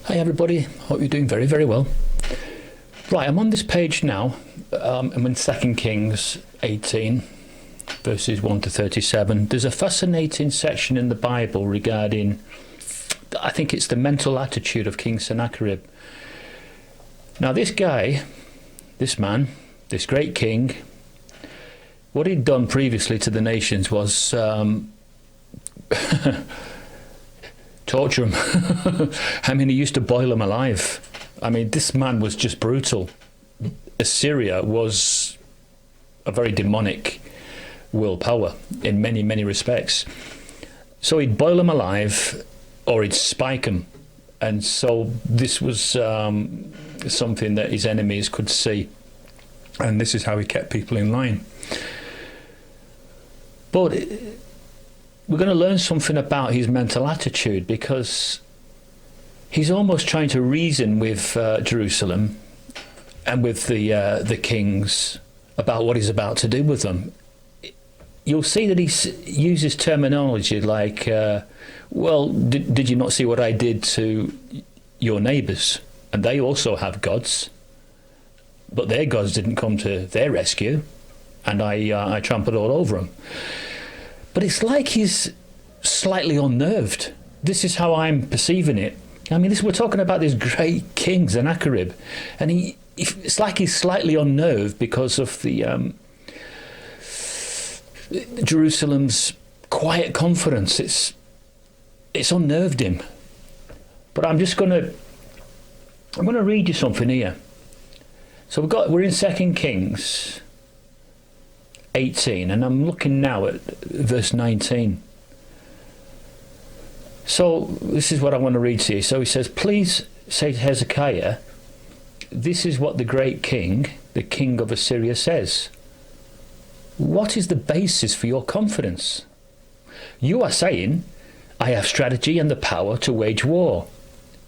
Hi everybody, hope you're doing very, very well. Right, I'm on this page now. I'm in 2 Kings 18, verses 1 to 37. There's a fascinating section in the Bible regarding, I think it's the mental attitude of King Sennacherib. Now this guy, this man, this great king, what he'd done previously to the nations was torture them. I mean, he used to boil them alive. I mean, this man was just brutal. Assyria was a very demonic world power in many, many respects. So he'd boil them alive or he'd spike them. And so this was something that his enemies could see. And this is how he kept people in line. But we're going to learn something about his mental attitude, because he's almost trying to reason with Jerusalem and with the kings about what he's about to do with them. You'll see that he uses terminology like, well, did you not see what I did to your neighbours? And they also have gods, but their gods didn't come to their rescue, and I trampled all over them. But it's like he's slightly unnerved. This is how I'm perceiving it. I mean, we're talking about this great king, Sennacherib, and it's like he's slightly unnerved because of the Jerusalem's quiet confidence. It's unnerved him. But I'm gonna read you something here. So we're in 2 Kings 18, and I'm looking now at verse 19. So this is what I want to read to you. So he says, please say to Hezekiah, this is what the great king, the king of Assyria, says. What is the basis for your confidence? You are saying, I have strategy and the power to wage war.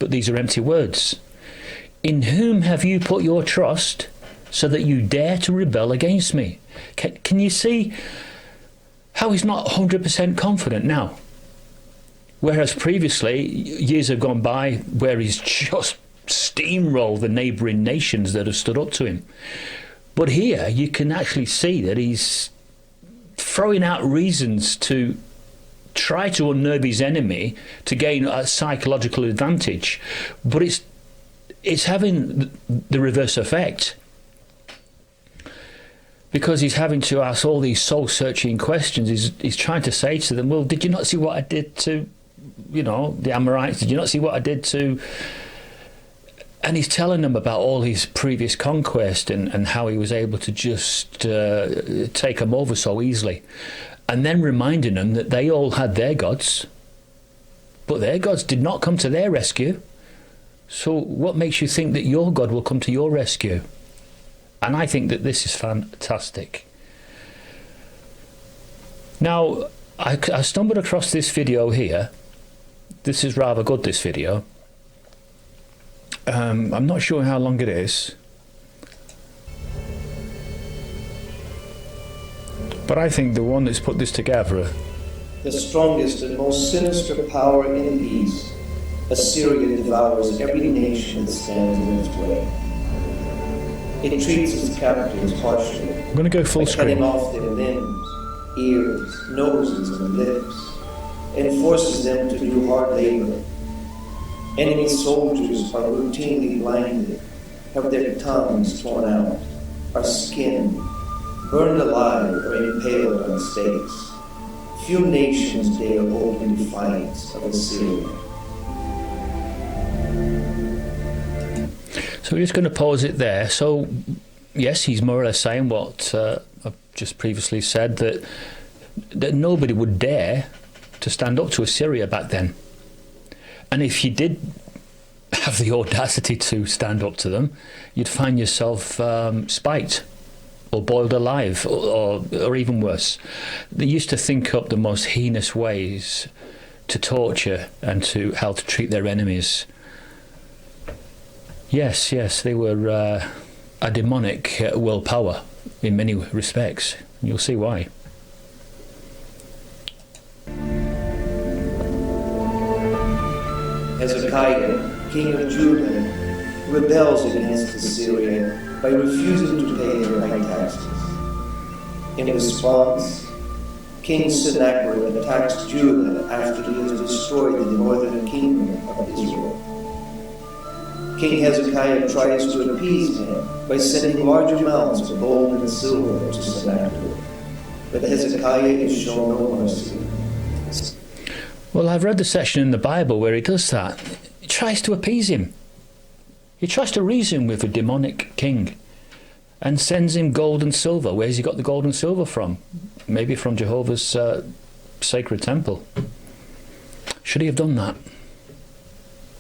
But these are empty words. In whom have you put your trust so that you dare to rebel against me? Can you see how he's not 100% confident now? Whereas previously, years have gone by where he's just steamrolled the neighbouring nations that have stood up to him. But here you can actually see that he's throwing out reasons to try to unnerve his enemy to gain a psychological advantage. But it's having the reverse effect, because he's having to ask all these soul-searching questions. He's trying to say to them, well, did you not see what I did to, the Amorites? Did you not see what I did to... And he's telling them about all his previous conquest and how he was able to just take them over so easily. And then reminding them that they all had their gods, but their gods did not come to their rescue. So what makes you think that your God will come to your rescue? And I think that this is fantastic. Now, I stumbled across this video here. This is rather good, this video. I'm not sure how long it is, but I think the one that's put this together, the strongest and most sinister power in the east, Assyria devours every nation that stands in its way. It treats its captives harshly. I'm going to go full screen. Cutting off their limbs, ears, noses, and lips, and forces them to do hard labor. Enemy soldiers are routinely blinded, have their tongues torn out, are skinned, burned alive, or impaled on stakes. Few nations dare open defiance of Assyria. So we're just going to pause it there. So, yes, he's more or less saying what I've just previously said, that nobody would dare to stand up to Assyria back then. And if you did have the audacity to stand up to them, you'd find yourself spiked or boiled alive, or even worse. They used to think up the most heinous ways to torture and to how to treat their enemies. Yes, they were a demonic world power in many respects. You'll see why. Hezekiah, king of Judah, rebels against Assyria by refusing to pay their high taxes. In response, King Sennacherib attacks Judah after he has destroyed the northern kingdom of Israel. King Hezekiah tries to appease him by sending large amounts of gold and silver to Sennacherib, but Hezekiah is shown no mercy. Well, I've read the section in the Bible where he does that. He tries to appease him. He tries to reason with a demonic king and sends him gold and silver. Where's he got the gold and silver from? Maybe from Jehovah's sacred temple. Should he have done that?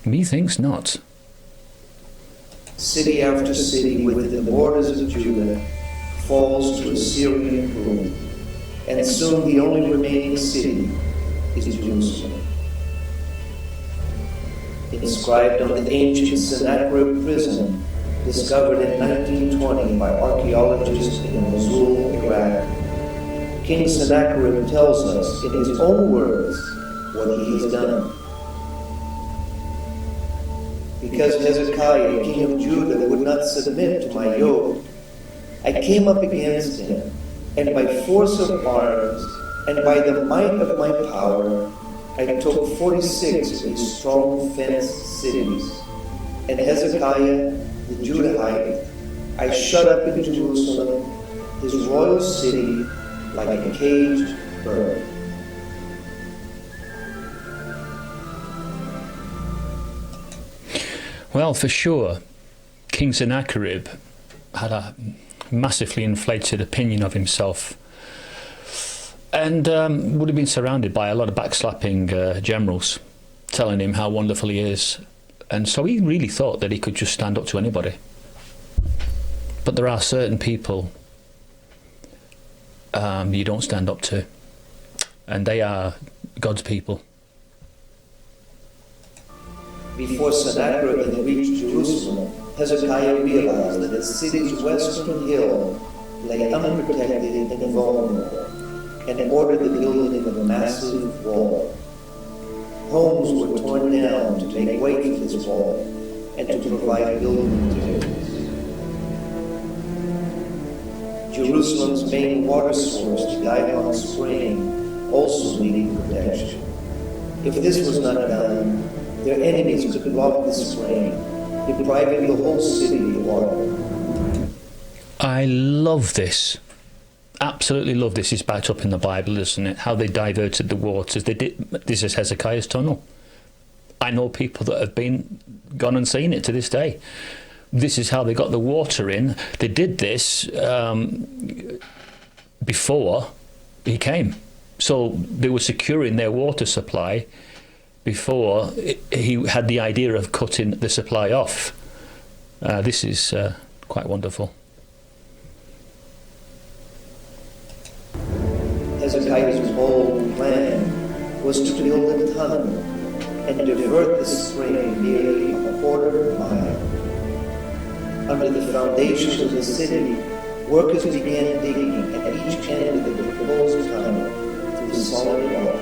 Methinks not. City after city within the borders of Judah falls to Assyrian rule, and soon the only remaining city is Jerusalem. Inscribed on the ancient Sennacherib prison, discovered in 1920 by archaeologists in Mosul, Iraq, King Sennacherib tells us in his own words what he has done. Because Hezekiah, king of Judah, would not submit to my yoke, I came up against him, and by force of arms, and by the might of my power, I took 46 of these strong fenced cities, and Hezekiah, the Judahite, I shut up in Jerusalem, his royal city, like a caged bird. Well, for sure, King Sennacherib had a massively inflated opinion of himself, and would have been surrounded by a lot of backslapping generals telling him how wonderful he is. And so he really thought that he could just stand up to anybody. But there are certain people you don't stand up to, and they are God's people. Before Sennacherib had reached Jerusalem, Hezekiah realized that the city's western hill lay unprotected and vulnerable, and ordered the building of a massive wall. Homes were torn down to make way for this wall and to provide building materials. Jerusalem's main water source, the Gihon Spring, also needed protection. If this was not done, their enemies could block the spring, depriving the whole city of water. I love this. Absolutely love this. It's backed up in the Bible, isn't it? How they diverted the waters. They did. This is Hezekiah's tunnel. I know people that have gone and seen it to this day. This is how they got the water in. They did this before he came. So they were securing their water supply before he had the idea of cutting the supply off. This is quite wonderful. Hezekiah's bold plan was to build a tunnel and divert the spring nearly a quarter mile. Under the foundations of the city, workers began digging at each end of the proposed tunnel through solid rock,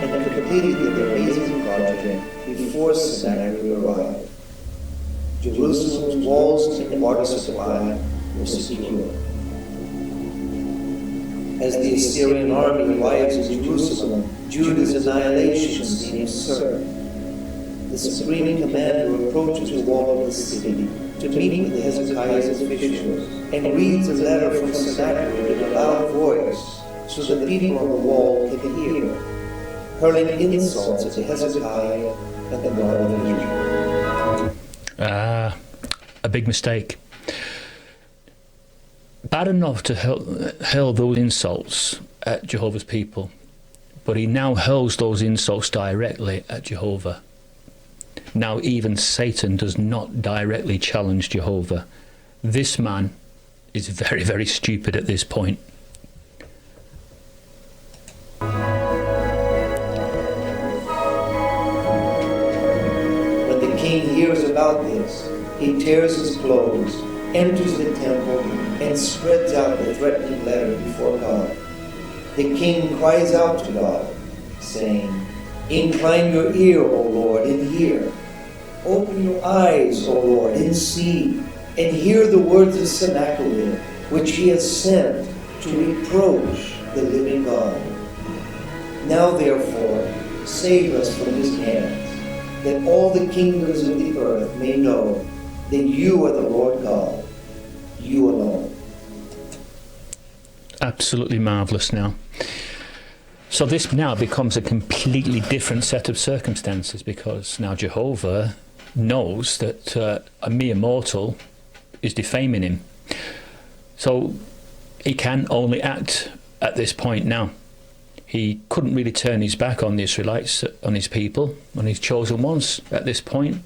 and completed the amazing project before Sennacherib arrived. Jerusalem's walls and water supply were secure. As the Assyrian army arrives in Jerusalem, Judah's annihilation seems certain. The supreme commander approaches the wall of the city to meet with Hezekiah's officials and reads a letter from Sennacherib in a loud voice so the people on the wall can hear, hurling insults at Hezekiah and the God of Israel. A big mistake. Bad enough to hurl those insults at Jehovah's people, but he now hurls those insults directly at Jehovah. Now even Satan does not directly challenge Jehovah. This man is very, very stupid at this point. When the king hears about this, he tears his clothes, enters the temple, and spreads out the threatening letter before God. The king cries out to God, saying, "Incline your ear, O Lord, and hear. Open your eyes, O Lord, and see, and hear the words of Sennacherib, which he has sent to reproach the living God. Now therefore, save us from his hands, that all the kingdoms of the earth may know that you are the Lord God, you alone. Absolutely marvellous now. So this now becomes a completely different set of circumstances, because now Jehovah knows that a mere mortal is defaming him. So he can only act at this point now. He couldn't really turn his back on the Israelites, on his people, on his chosen ones at this point.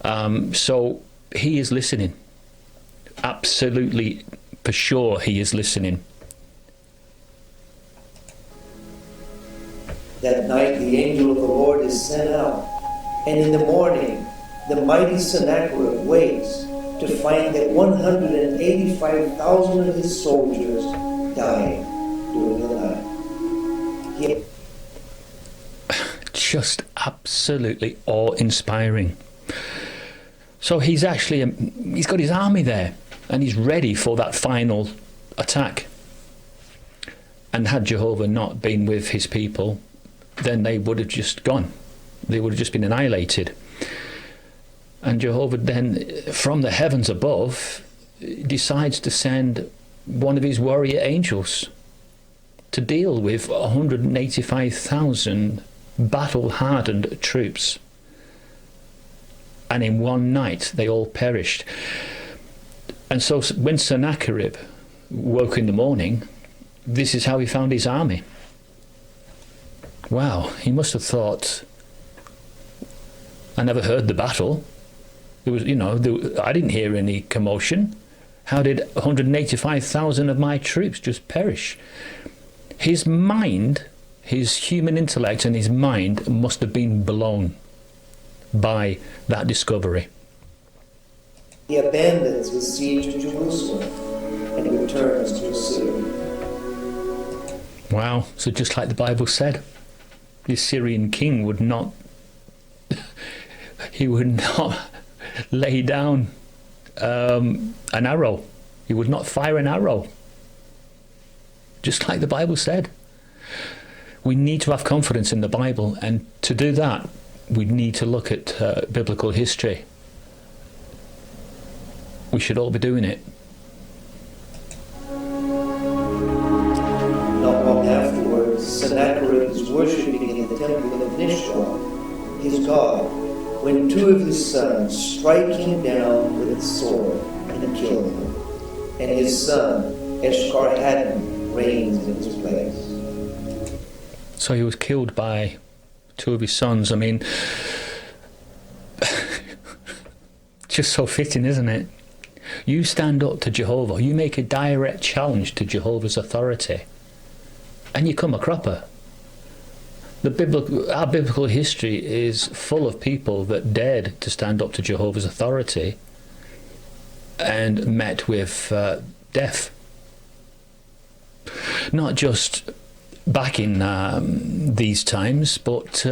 So he is listening. Absolutely, for sure, he is listening. That night the angel of the Lord is sent out, and in the morning the mighty Sennacherib wakes to find that 185,000 of his soldiers died during the night. Just absolutely awe-inspiring. So he's actually, he's got his army there, and he's ready for that final attack. And had Jehovah not been with his people, then they would have just gone. They would have just been annihilated. And Jehovah then, from the heavens above, decides to send one of his warrior angels to deal with 185,000 battle-hardened troops. And in one night, they all perished. And so when Sennacherib woke in the morning, this is how he found his army. Wow, he must have thought, I never heard the battle. There was, I didn't hear any commotion. How did 185,000 of my troops just perish? His mind, his human intellect and his mind must have been blown by that discovery. He abandons the siege of Jerusalem and returns to Assyria. Wow, so just like the Bible said, the Assyrian king would not lay down an arrow. He would not fire an arrow. Just like the Bible said. We need to have confidence in the Bible, and to do that, we need to look at biblical history. We should all be doing it. Not long afterwards, Sennacherib is worshipping in the temple of Nishon, his god, when two of his sons strike him down with a sword and kill him, and his son Esarhaddon reigns in his place. So he was killed by two of his sons. I mean, just so fitting, isn't it? You stand up to Jehovah, you make a direct challenge to Jehovah's authority, and you come a cropper. Our biblical history is full of people that dared to stand up to Jehovah's authority and met with death. Not just back in these times, but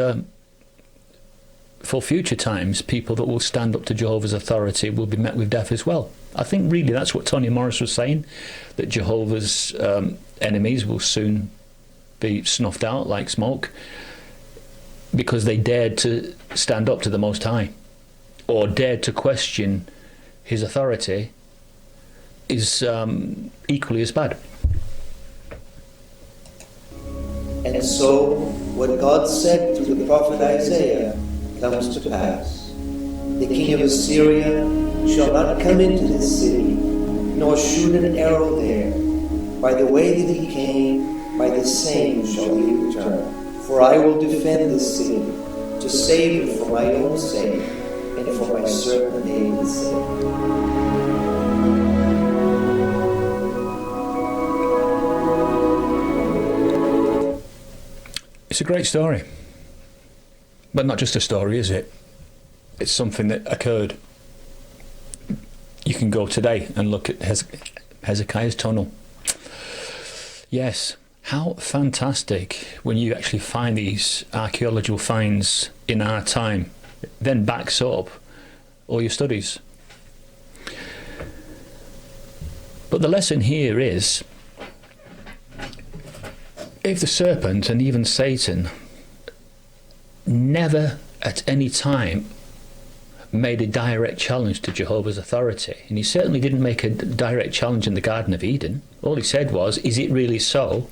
for future times, people that will stand up to Jehovah's authority will be met with death as well. I think really that's what Tony Morris was saying, that Jehovah's enemies will soon be snuffed out like smoke because they dared to stand up to the Most High, or dared to question his authority, is equally as bad. And so, what God said through the prophet Isaiah comes to pass. The king of Assyria shall not come into this city, nor shoot an arrow there. By the way that he came, by the same shall he return. For I will defend this city, to save it for my own sake, and for my servant David's sake. It's a great story. But not just a story, is it? It's something that occurred. You can go today and look at Hezekiah's tunnel. Yes, how fantastic when you actually find these archaeological finds in our time, then backs up all your studies. But the lesson here is, if the serpent and even Satan never at any time made a direct challenge to Jehovah's authority, and he certainly didn't make a direct challenge in the Garden of Eden. All he said was, is it really so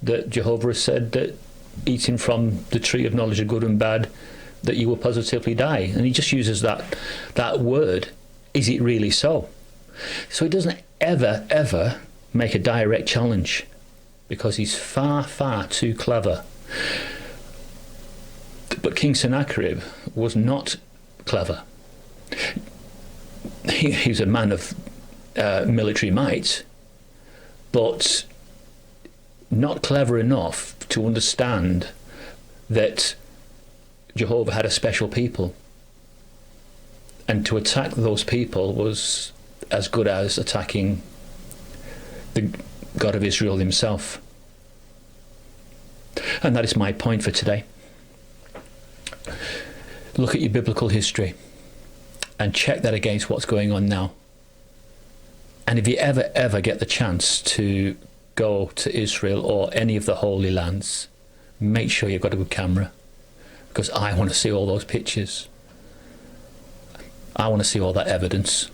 that Jehovah has said that eating from the tree of knowledge of good and bad, that you will positively die? And he just uses that word, is it really so? So he doesn't ever make a direct challenge, because he's far too clever. But King Sennacherib was not clever. He was a man of military might, but not clever enough to understand that Jehovah had a special people, and to attack those people was as good as attacking the God of Israel himself. And that is my point for today. Look at your biblical history and check that against what's going on now. And if you ever get the chance to go to Israel or any of the Holy Lands, make sure you've got a good camera, because I want to see all those pictures. I want to see all that evidence.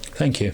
Thank you.